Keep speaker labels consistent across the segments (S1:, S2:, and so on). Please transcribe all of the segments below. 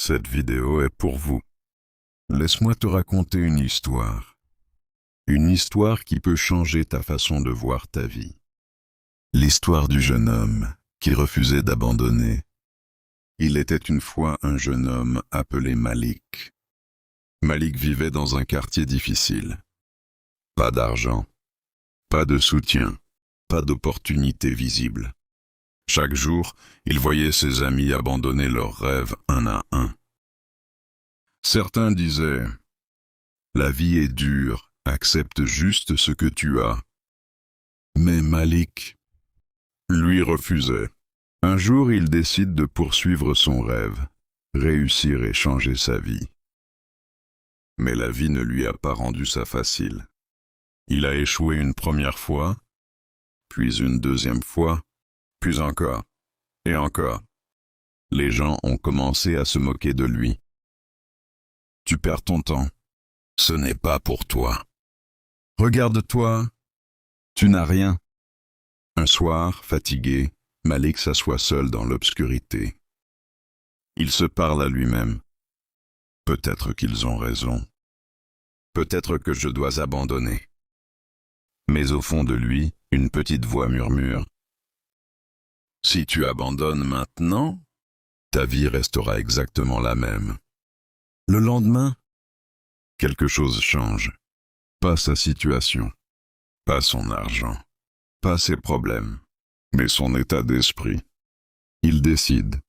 S1: Cette vidéo est pour vous. Laisse-moi te raconter une histoire. Une histoire qui peut changer ta façon de voir ta vie. L'histoire du jeune homme qui refusait d'abandonner. Il était une fois un jeune homme appelé Malik. Malik vivait dans un quartier difficile. Pas d'argent, pas de soutien, pas d'opportunités visibles. Chaque jour, il voyait ses amis abandonner leurs rêves un à un. Certains disaient « La vie est dure, accepte juste ce que tu as. » Mais Malik, lui, refusait. Un jour, il décide de poursuivre son rêve, réussir et changer sa vie. Mais la vie ne lui a pas rendu ça facile. Il a échoué une première fois, puis une deuxième fois, puis encore, et encore. Les gens ont commencé à se moquer de lui. Tu perds ton temps. Ce n'est pas pour toi. Regarde-toi. Tu n'as rien. Un soir, fatigué, Malik s'assoit seul dans l'obscurité. Il se parle à lui-même. Peut-être qu'ils ont raison. Peut-être que je dois abandonner. Mais au fond de lui, une petite voix murmure. Si tu abandonnes maintenant, ta vie restera exactement la même. Le lendemain, quelque chose change. Pas sa situation, pas son argent, pas ses problèmes, mais son état d'esprit. Il décide.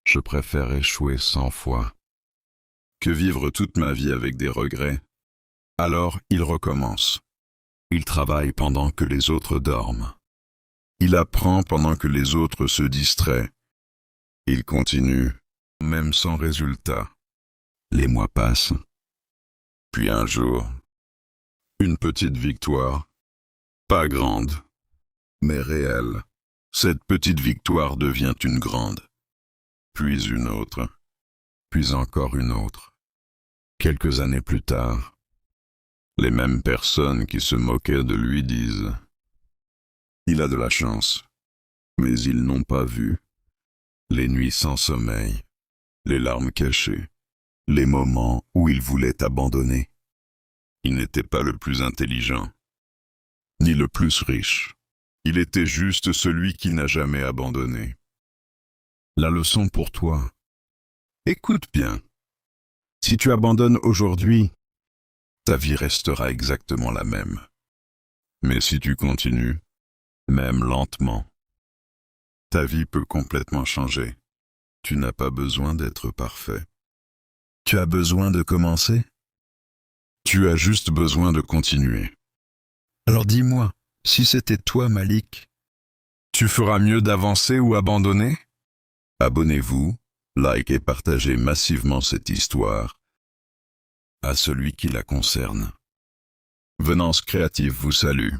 S1: Je préfère échouer 100 fois que vivre toute ma vie avec des regrets. Alors il recommence. Il travaille pendant que les autres dorment. Il apprend pendant que les autres se distraient. Il continue, même sans résultat. Les mois passent. Puis un jour, une petite victoire, pas grande, mais réelle. Cette petite victoire devient une grande. Puis une autre, puis encore une autre. Quelques années plus tard, les mêmes personnes qui se moquaient de lui disent « Il a de la chance », mais ils n'ont pas vu les nuits sans sommeil, les larmes cachées, les moments où il voulait abandonner. Il n'était pas le plus intelligent, ni le plus riche. Il était juste celui qui n'a jamais abandonné. La leçon pour toi. Écoute bien. Si tu abandonnes aujourd'hui, ta vie restera exactement la même. Mais si tu continues, même lentement, ta vie peut complètement changer. Tu n'as pas besoin d'être parfait. Tu as besoin de commencer? Tu as juste besoin de continuer. Alors dis-moi, si c'était toi, Malik, tu feras mieux d'avancer ou abandonner? Abonnez-vous, likez et partagez massivement cette histoire à celui qui la concerne. Venance Créative vous salue.